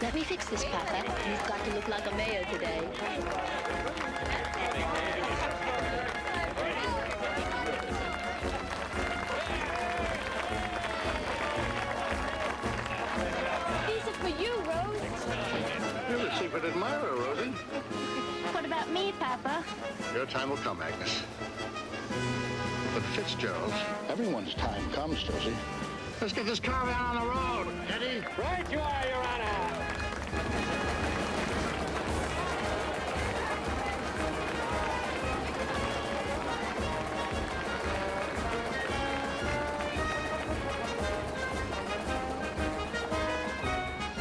Let me fix this, Papa. You've got to look like a mayor today. These are for you, Rose. You're the secret admirer, Rosie. What about me, Papa? Your time will come, Agnes. But Fitzgerald, everyone's time comes, Josie. Let's get this caravan on the road, Eddie. Right you are, Your Honor.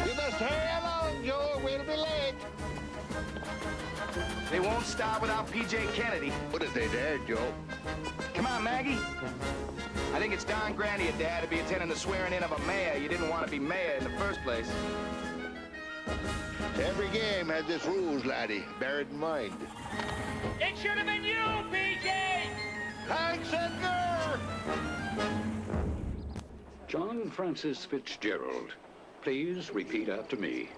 You must hurry along, Joe. We'll be late. They won't stop without P.J. Kennedy. What if they dare, Joe? Come on, Maggie. I think it's darn grand of you, Dad, to be attending the swearing-in of a mayor. You didn't want to be mayor in the first place. Every game had its rules, laddie. Bear it in mind. It should have been you, P.J. Thanks, Edgar! John Francis Fitzgerald, please repeat after me.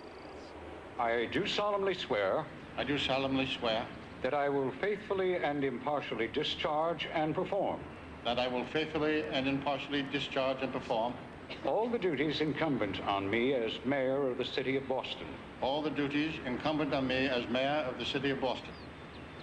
I do solemnly swear I do solemnly swear that I will faithfully and impartially discharge and perform that I will faithfully and impartially discharge and perform all the duties incumbent on me as mayor of the city of Boston, all the duties incumbent on me as mayor of the city of Boston,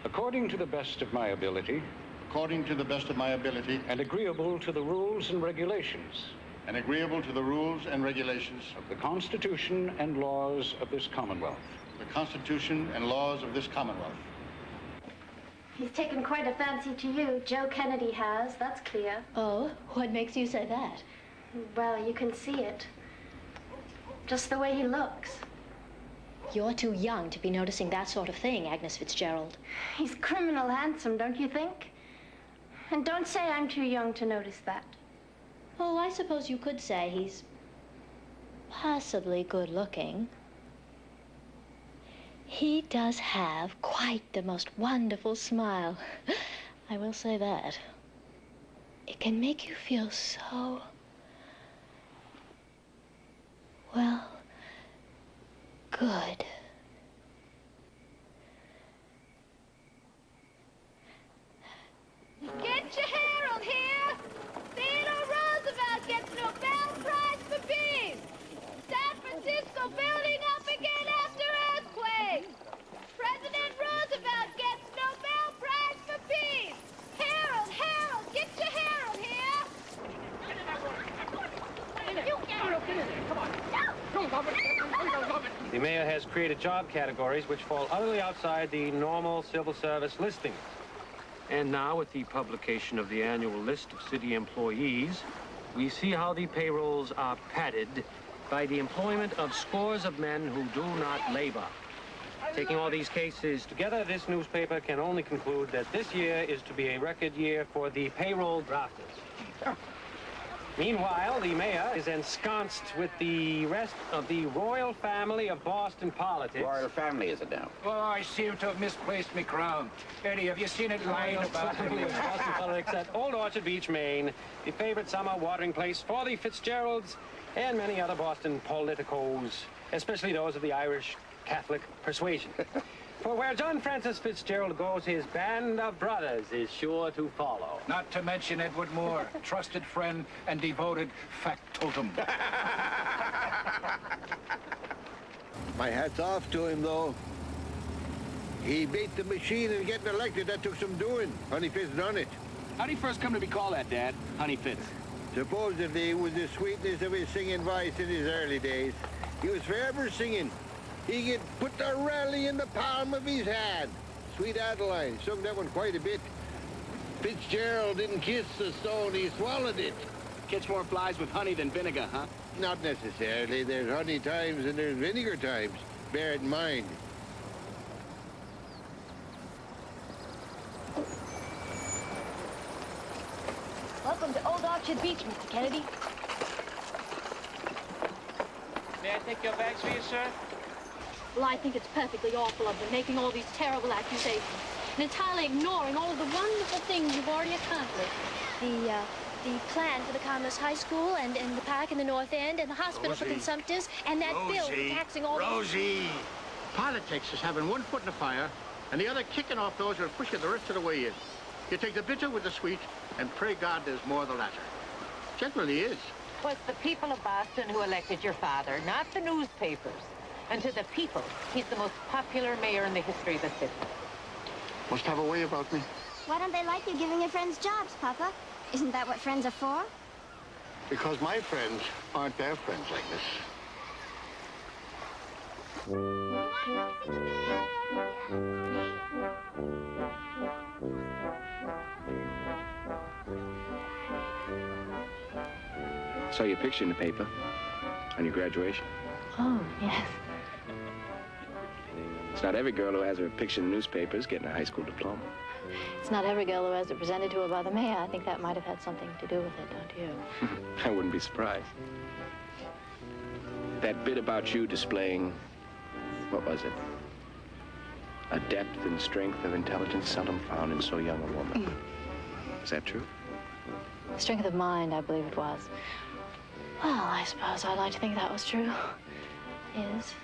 according to the best of my ability according to the best of my ability and agreeable to the rules and regulations and agreeable to the rules and regulations of the Constitution and laws of this Commonwealth. the Constitution and laws of this Commonwealth. He's taken quite a fancy to you. Joe Kennedy has, that's clear. Oh, what makes you say that? Well, you can see it. Just the way he looks. You're too young to be noticing that sort of thing, Agnes Fitzgerald. He's criminal handsome, don't you think? And don't say I'm too young to notice that. Oh, I suppose you could say he's possibly good looking. He does have quite the most wonderful smile. I will say that. It can make you feel so, well, good. Get your Harold here! Theodore Roosevelt gets Nobel Prize for Peace! San Francisco building up again after earthquake! President Roosevelt gets Nobel Prize for Peace! Harold, Harold, get your Harold here! Come on. The mayor has created job categories which fall utterly outside the normal civil service listings. And now, with the publication of the annual list of city employees, we see how the payrolls are padded by the employment of scores of men who do not labor. Taking all these cases together, this newspaper can only conclude that this year is to be a record year for the payroll grafters. Meanwhile, the mayor is ensconced with the rest of the royal family of Boston politics. Royal family, is it now? Oh, I seem to have misplaced my crown. Eddie, have you seen it lying about Family of Boston politics at Old Orchard Beach, Maine, the favorite summer watering place for the Fitzgeralds and many other Boston politicos, especially those of the Irish Catholic persuasion. For where John Francis Fitzgerald goes, his band of brothers is sure to follow. Not to mention Edward Moore, trusted friend and devoted factotum. My hat's off to him, though. He beat the machine and getting elected. That took some doing. Honey Fitz done it. How'd he first come to be called that, Dad? Honey Fitz. Supposedly, it was the sweetness of his singing voice in his early days. He was forever singing. He could put the rally in the palm of his hand. Sweet Adeline sung that one quite a bit. Fitzgerald didn't kiss the stone, he swallowed it. Catch more flies with honey than vinegar, huh? Not necessarily. There's honey times and there's vinegar times. Bear it in mind. Welcome to Old Orchard Beach, Mr. Kennedy. May I take your bags for you, sir? Well, I think it's perfectly awful of them making all these terrible accusations and entirely ignoring all of the wonderful things you've already accomplished. The plan for the Commerce High School and the park in the North End and the hospital for consumptives and that bill taxing all Rosie! Politics is having one foot in the fire and the other kicking off those who are pushing the rest of the way in. You take the bitter with the sweet and pray God there's more of the latter. Generally is. Well, it's the people of Boston who elected your father, not the newspapers. And to the people, he's the most popular mayor in the history of the city. Must have a way about me. Why don't they like you giving your friends jobs, Papa? Isn't that what friends are for? Because my friends aren't their friends like this. Saw your picture in the paper on your graduation. Oh, yes. It's not every girl who has her picture in the newspapers getting a high school diploma. It's not every girl who has it presented to her by the mayor. I think that might have had something to do with it, don't you? I wouldn't be surprised. That bit about you displaying, what was it? A depth and strength of intelligence seldom found in so young a woman. Is that true? Strength of mind, I believe it was. Well, I suppose I'd like to think that was true. Is.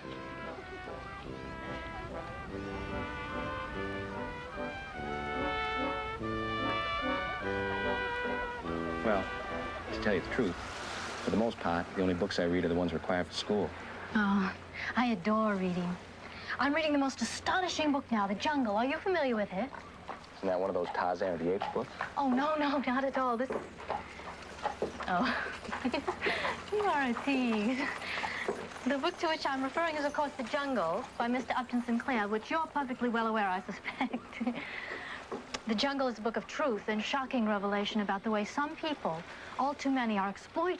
Well, to tell you the truth, for the most part, the only books I read are the ones required for school. Oh, I adore reading. I'm reading the most astonishing book now, The Jungle. Are you familiar with it? Isn't that one of those Tarzan of the Apes books? Oh, no, not at all. This is... Oh, you are a tease. The book to which I'm referring is, of course, The Jungle by Mr. Upton Sinclair, which you're perfectly well aware, I suspect. The Jungle is a book of truth and shocking revelation about the way some people, all too many, are exploited